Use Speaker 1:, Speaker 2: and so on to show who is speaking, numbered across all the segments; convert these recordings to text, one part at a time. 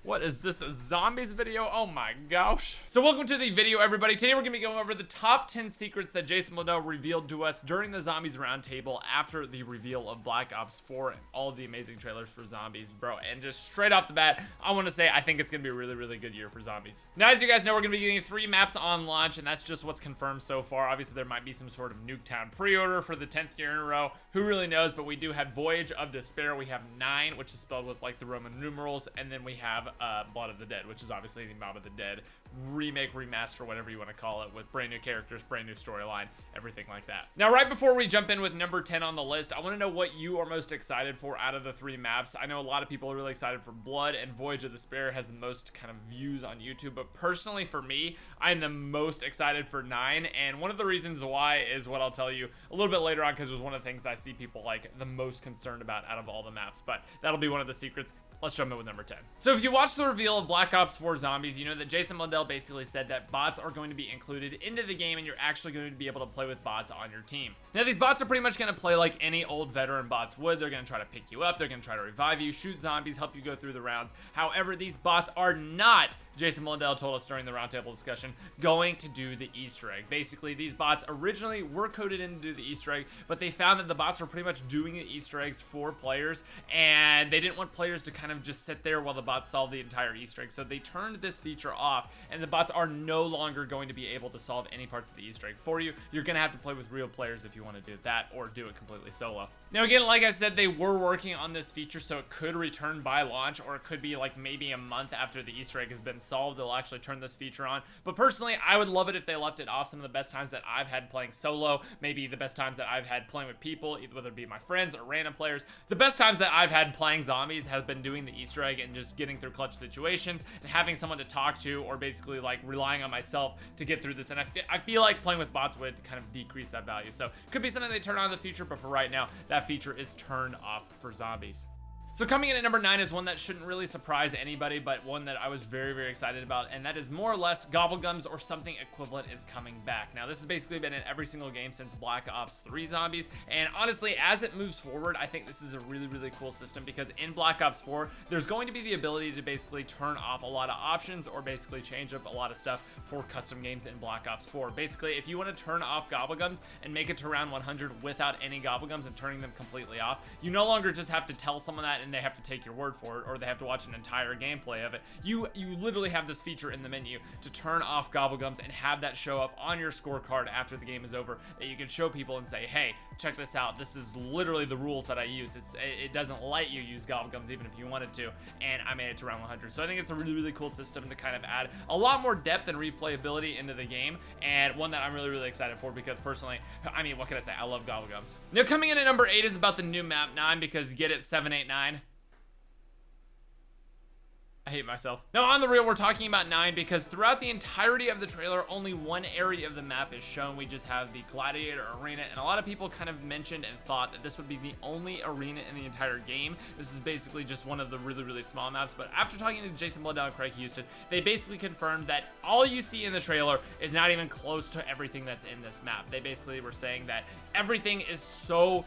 Speaker 1: What is this, a zombies video? Oh my gosh. So welcome to the video, everybody. Today we're gonna be going over the top 10 secrets that Jason Blundell revealed to us during the Zombies Roundtable after the reveal of Black Ops 4 and all of the amazing trailers for zombies, bro. And just straight off the bat, I want to say I think it's gonna be a really, really good year for zombies. Now, as you guys know, we're gonna be getting 3 maps on launch, and that's just what's confirmed so far. Obviously, there might be some sort of Nuketown pre-order for the 10th year in a row. Who really knows? But we do have Voyage of Despair. We have 9, which is spelled with like the Roman numerals, and then we have Blood of the Dead, which is obviously the Mob of the Dead remake, remaster, whatever you want to call it, with brand new characters, brand new storyline, everything like that. Now, right before we jump in with number 10 on the list, I want to know what you are most excited for out of the 3 maps. I know a lot of people are really excited for Blood, and Voyage of Despair has the most kind of views on YouTube, but personally for me, I'm the most excited for 9, and one of the reasons why is what I'll tell you a little bit later on, because it was one of the things I see people like the most concerned about out of all the maps, but that'll be one of the secrets. Let's jump in with number 10. So if you watched the reveal of Black Ops 4 Zombies, you know that Jason Blundell basically said that bots are going to be included into the game and you're actually going to be able to play with bots on your team. Now, these bots are pretty much going to play like any old veteran bots would. They're going to try to pick you up, they're going to try to revive you, shoot zombies, help you go through the rounds. However, these bots are not, Jason Blundell told us during the roundtable discussion, going to do the Easter egg. Basically, these bots originally were coded in to do the Easter egg, but they found that the bots were pretty much doing the Easter eggs for players, and they didn't want players to kind of just sit there while the bots solve the entire Easter egg. So they turned this feature off, and the bots are no longer going to be able to solve any parts of the Easter egg for you. You're going to have to play with real players if you want to do that, or do it completely solo. Now, again, like I said, they were working on this feature, so it could return by launch, or it could be like maybe a month after the Easter egg has been solved, they'll actually turn this feature on. But personally, I would love it if they left it off. Some of the best times that I've had playing solo, maybe the best times that I've had playing with people, whether it be my friends or random players, the best times that I've had playing zombies has been doing the Easter egg and just getting through clutch situations and having someone to talk to, or basically like relying on myself to get through this. And I feel like playing with bots would kind of decrease that value. So could be something they turn on in the future, but for right now, that feature is turned off for zombies. So coming in at number 9 is one that shouldn't really surprise anybody, but one that I was very, very excited about, and that is more or less Gobblegums or something equivalent is coming back. Now, this has basically been in every single game since Black Ops 3 Zombies, and honestly, as it moves forward, I think this is a really, really cool system, because in Black Ops 4, there's going to be the ability to basically turn off a lot of options or basically change up a lot of stuff for custom games in Black Ops 4. Basically, if you want to turn off Gobblegums and make it to round 100 without any Gobblegums and turning them completely off, you no longer just have to tell someone that and they have to take your word for it, or they have to watch an entire gameplay of it. You literally have this feature in the menu to turn off Gobblegums and have that show up on your scorecard after the game is over, that you can show people and say, hey, check this out, this is literally the rules that I use. It doesn't let you use Gobblegums even if you wanted to, and I made it to round 100. So I think it's a really, really cool system to kind of add a lot more depth and replayability into the game, and one that I'm really, really excited for, because personally, I mean, what can I say, I love Gobblegums. Now, coming in at number 8 is about the new map 9, because get it, 789. I hate myself. Now, on the real, we're talking about 9 because throughout the entirety of the trailer, only one area of the map is shown. We just have the Gladiator Arena, and a lot of people kind of mentioned and thought that this would be the only arena in the entire game. This is basically just one of the really, really small maps, but after talking to Jason Blundell and Craig Houston, they basically confirmed that all you see in the trailer is not even close to everything that's in this map. They basically were saying that everything is so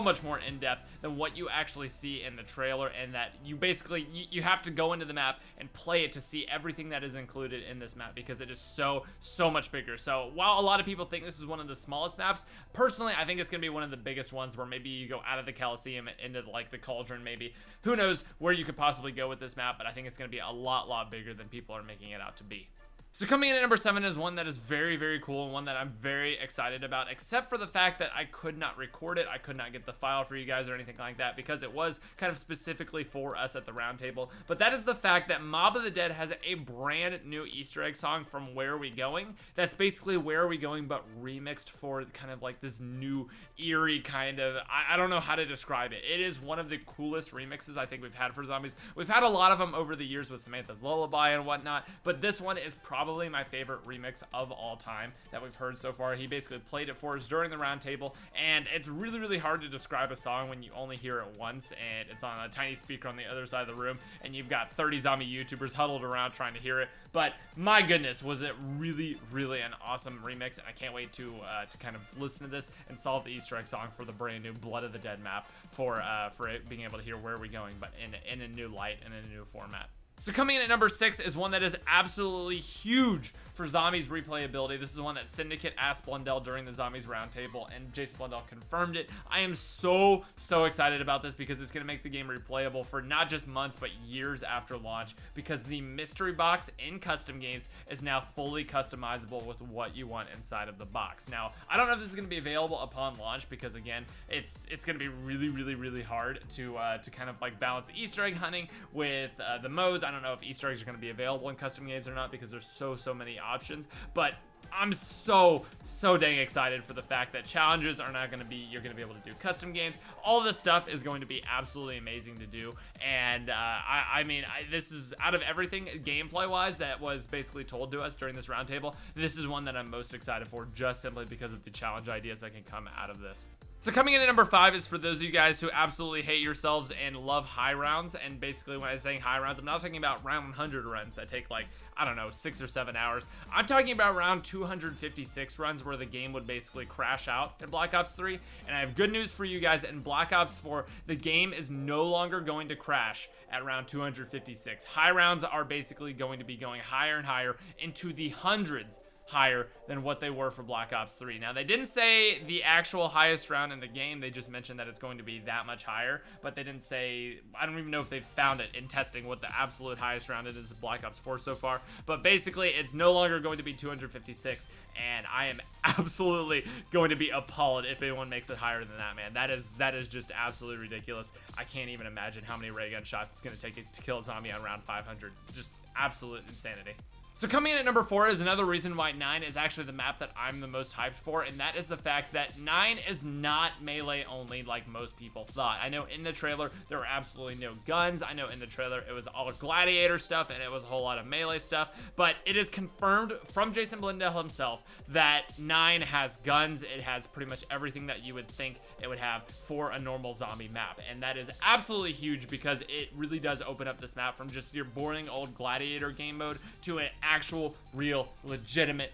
Speaker 1: much more in-depth than what you actually see in the trailer, and that you basically, you have to go into the map and play it to see everything that is included in this map, because it is so much bigger. So while a lot of people think this is one of the smallest maps, personally I think it's gonna be one of the biggest ones, where maybe you go out of the Coliseum and into like the Cauldron, maybe. Who knows where you could possibly go with this map, but I think it's gonna be a lot bigger than people are making it out to be. So coming in at number 7 is one that is very, very cool, and one that I'm very excited about, except for the fact that I could not record it. I could not get the file for you guys or anything like that, because it was kind of specifically for us at the roundtable. But that is the fact that Mob of the Dead has a brand new Easter egg song from Where Are We Going? That's basically Where Are We Going, but remixed for kind of like this new eerie kind of, I don't know how to describe it. It is one of the coolest remixes I think we've had for zombies. We've had a lot of them over the years with Samantha's Lullaby and whatnot, but this one is probably my favorite remix of all time that we've heard so far. He basically played it for us during the roundtable, and it's really, really hard to describe a song when you only hear it once, and it's on a tiny speaker on the other side of the room, and you've got 30 zombie YouTubers huddled around trying to hear it. But my goodness, was it really, really an awesome remix, and I can't wait to kind of listen to this and solve the Easter egg song for the brand new Blood of the Dead map for it being able to hear Where Are We Going, but in a new light and in a new format. So coming in at number 6 is one that is absolutely huge for Zombies replayability. This is one that Syndicate asked Blundell during the Zombies roundtable, and Jason Blundell confirmed it. I am so excited about this because it's going to make the game replayable for not just months, but years after launch, because the mystery box in custom games is now fully customizable with what you want inside of the box. Now, I don't know if this is going to be available upon launch, because again, it's going to be really hard to kind of like balance Easter egg hunting with the modes. I don't know if Easter eggs are going to be available in custom games or not, because there's so many options, but I'm so dang excited for the fact that challenges are not going to be, you're going to be able to do custom games. All this stuff is going to be absolutely amazing to do, and I mean, this is, out of everything gameplay wise that was basically told to us during this roundtable, this is one that I'm most excited for, just simply because of the challenge ideas that can come out of this. So coming in at number 5 is for those of you guys who absolutely hate yourselves and love high rounds. And basically when I'm saying high rounds, I'm not talking about round 100 runs that take like, I don't know, 6 or 7 hours. I'm talking about round 256 runs where the game would basically crash out in Black Ops 3. And I have good news for you guys. In Black Ops 4, the game is no longer going to crash at round 256. High rounds are basically going to be going higher and higher into the hundreds higher than what they were for Black Ops 3. Now, they didn't say the actual highest round in the game. They just mentioned that it's going to be that much higher, but they didn't say, I don't even know if they found it in testing what the absolute highest round it is in Black Ops 4 so far. But basically, it's no longer going to be 256, and I am absolutely going to be appalled if anyone makes it higher than that, man. That is just absolutely ridiculous. I can't even imagine how many ray gun shots it's going to take to kill a zombie on round 500. Just absolute insanity. So coming in at number 4 is another reason why 9 is actually the map that I'm the most hyped for, and that is the fact that 9 is not melee only like most people thought. I know in the trailer there were absolutely no guns. I know in the trailer it was all gladiator stuff and it was a whole lot of melee stuff, but it is confirmed from Jason Blundell himself that 9 has guns. It has pretty much everything that you would think it would have for a normal zombie map, and that is absolutely huge because it really does open up this map from just your boring old gladiator game mode to an actual, real, legitimate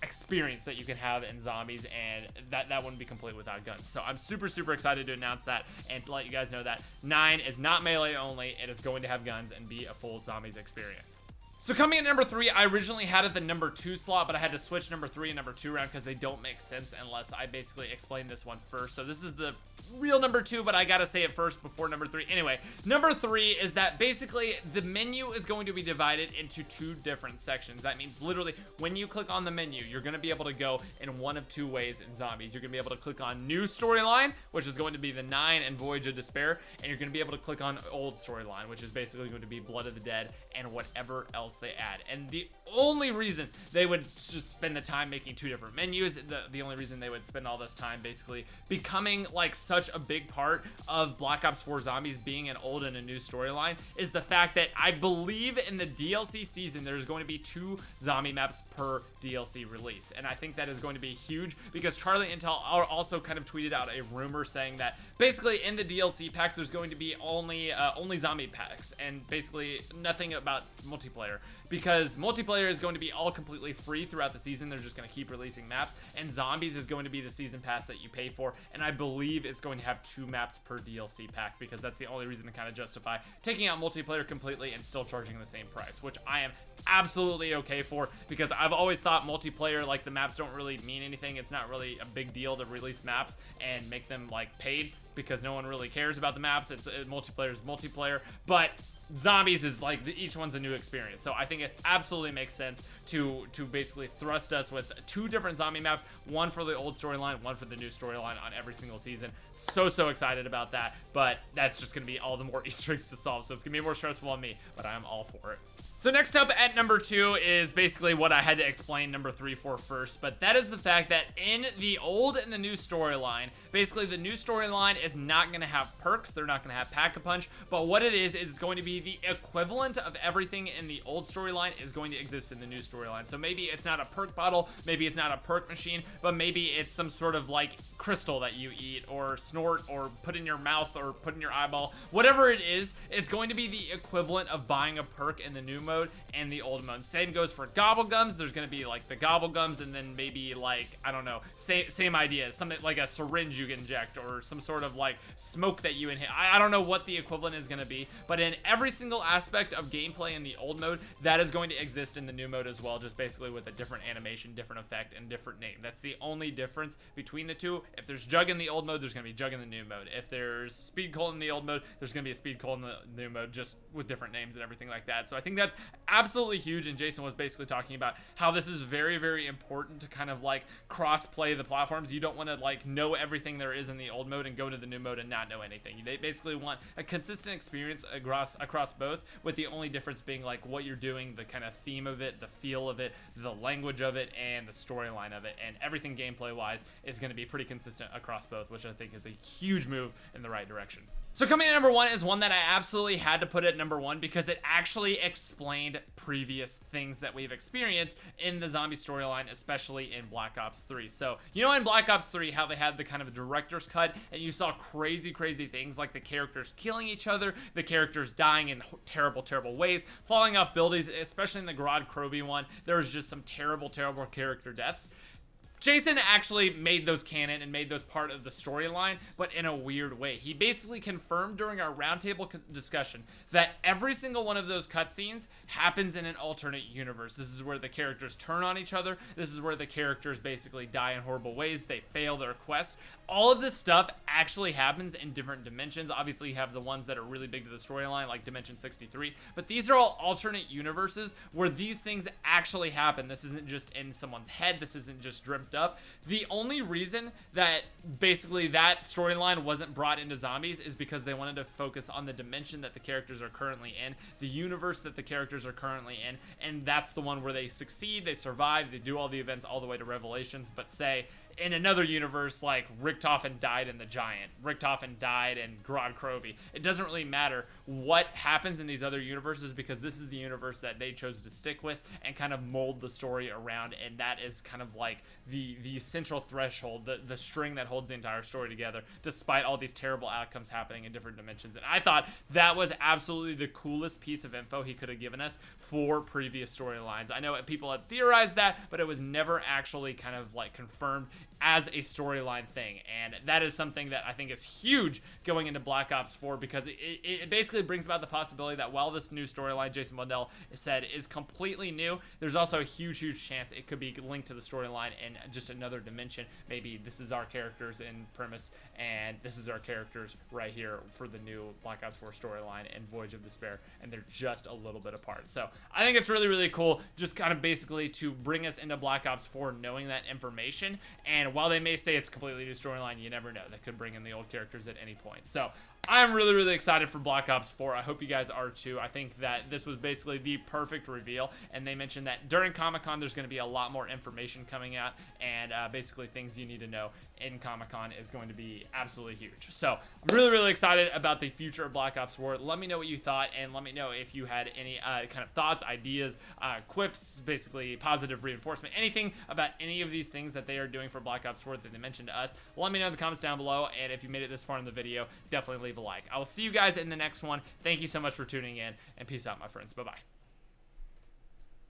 Speaker 1: experience that you can have in zombies, and that wouldn't be complete without guns. So I'm super excited to announce that and to let you guys know that 9 is not melee only. It is going to have guns and be a full zombies experience. So coming in at number 3, I originally had it the number 2 slot, but I had to switch number 3 and number 2 around because they don't make sense unless I basically explain this one first. So this is the real number 2, but I gotta say it first before number 3. Anyway, number 3 is that basically the menu is going to be divided into 2 different sections. That means literally when you click on the menu, you're gonna be able to go in one of 2 ways in zombies. You're gonna be able to click on new storyline, which is going to be the 9 and Voyage of Despair, and you're gonna be able to click on old storyline, which is basically going to be Blood of the Dead and whatever else they add. And the only reason they would just spend the time making 2 different menus, the only reason they would spend all this time basically becoming like such a big part of Black Ops 4 Zombies being an old and a new storyline, is the fact that I believe in the DLC season there's going to be 2 zombie maps per DLC release, and I think that is going to be huge because Charlie Intel also kind of tweeted out a rumor saying that basically in the DLC packs there's going to be only zombie packs and basically nothing about multiplayer, because multiplayer is going to be all completely free throughout the season. They're just going to keep releasing maps, and zombies is going to be the season pass that you pay for, and I believe it's going to have 2 maps per DLC pack because that's the only reason to kind of justify taking out multiplayer completely and still charging the same price, which I am absolutely okay for, because I've always thought multiplayer, like, the maps don't really mean anything. It's not really a big deal to release maps and make them like paid because no one really cares about the maps. Multiplayer is multiplayer, but zombies is like each one's a new experience. So I think it absolutely makes sense to basically thrust us with 2 different zombie maps, one for the old storyline, one for the new storyline on every single season. So excited about that, but that's just gonna be all the more Easter eggs to solve, so it's gonna be more stressful on me, but I am all for it. So next up at number 2 is basically what I had to explain number 3 for first, but that is the fact that in the old and the new storyline, basically the new storyline is not going to have perks, they're not going to have Pack-a-Punch, but what it is it's going to be the equivalent of everything in the old storyline is going to exist in the new storyline. So maybe it's not a perk bottle, maybe it's not a perk machine, but maybe it's some sort of like crystal that you eat or snort or put in your mouth or put in your eyeball. Whatever it is, it's going to be the equivalent of buying a perk in the new mode and the old mode. Same goes for gobble gums. There's going to be like the gobble gums, and then maybe like, I don't know, same idea, something like a syringe you can inject, or some sort of like smoke that you inhale. I don't know what the equivalent is going to be, but in every single aspect of gameplay in the old mode, that is going to exist in the new mode as well, just basically with a different animation, different effect, and different name. That's the only difference between the two. If there's Jug in the old mode, there's going to be Jug in the new mode. If there's Speed Colt in the old mode, there's going to be a Speed Colt in the new mode, just with different names and everything like that. So I think that's absolutely huge, and Jason was basically talking about how this is very, very important to kind of like cross-play the platforms. You don't want to like know everything there is in the old mode and go to the new mode and not know anything. They basically want a consistent experience across both, with the only difference being like what you're doing, the kind of theme of it, the feel of it, the language of it, and the storyline of it, and everything gameplay wise is going to be pretty consistent across both, which I think is a huge move in the right direction. So coming in at number 1 is one that I absolutely had to put at number 1 because it actually explained previous things that we've experienced in the zombie storyline, especially in Black Ops 3. So, you know, in Black Ops 3, how they had the kind of director's cut, and you saw crazy things like the characters killing each other, the characters dying in terrible ways, falling off buildings, especially in the Grod Krovi one. There was just some terrible character deaths. Jason actually made those canon and made those part of the storyline, but in a weird way. He basically confirmed during our roundtable discussion that every single one of those cutscenes happens in an alternate universe. This is where the characters turn on each other. This is where the characters basically die in horrible ways. They fail their quest. All of this stuff actually happens in different dimensions. Obviously, you have the ones that are really big to the storyline, like Dimension 63, but these are all alternate universes where these things actually happen. This isn't just in someone's head. This isn't just dreamt up. The only reason that basically that storyline wasn't brought into Zombies is because they wanted to focus on the dimension that the characters are currently in, the universe that the characters are currently in, and that's the one where they succeed, they survive, they do all the events all the way to Revelations. But say in another universe, like Richtofen died in The Giant, Richtofen died in Grod Krovi, it doesn't really matter what happens in these other universes because this is the universe that they chose to stick with and kind of mold the story around, and that is kind of like the central threshold, the string that holds the entire story together, despite all these terrible outcomes happening in different dimensions. And I thought that was absolutely the coolest piece of info he could have given us for previous storylines. I know people had theorized that, but it was never actually kind of like confirmed as a storyline thing, and that is something that I think is huge going into Black Ops 4 because it basically brings about the possibility that while this new storyline, Jason Blundell said, is completely new, there's also a huge chance it could be linked to the storyline in just another dimension. Maybe this is our characters in Premise, and this is our characters right here for the new Black Ops 4 storyline and Voyage of Despair, and they're just a little bit apart. So I think it's really cool, just kind of basically to bring us into Black Ops 4 knowing that information. And while they may say it's a completely new storyline, you never know. They could bring in the old characters at any point. So I'm really excited for Black Ops 4. I hope you guys are too. I think that this was basically the perfect reveal, and they mentioned that during Comic-Con there's going to be a lot more information coming out, and basically things you need to know in Comic-Con is going to be absolutely huge. So I'm really excited about the future of Black Ops 4. Let me know what you thought, and let me know if you had any kind of thoughts, ideas, quips, basically positive reinforcement, anything about any of these things that they are doing for Black Ops 4 that they mentioned to us. Let me know in the comments down below, and if you made it this far in the video, definitely leave a like. I will see you guys in the next one. Thank you so much for tuning in, and peace out, my friends. Bye-bye.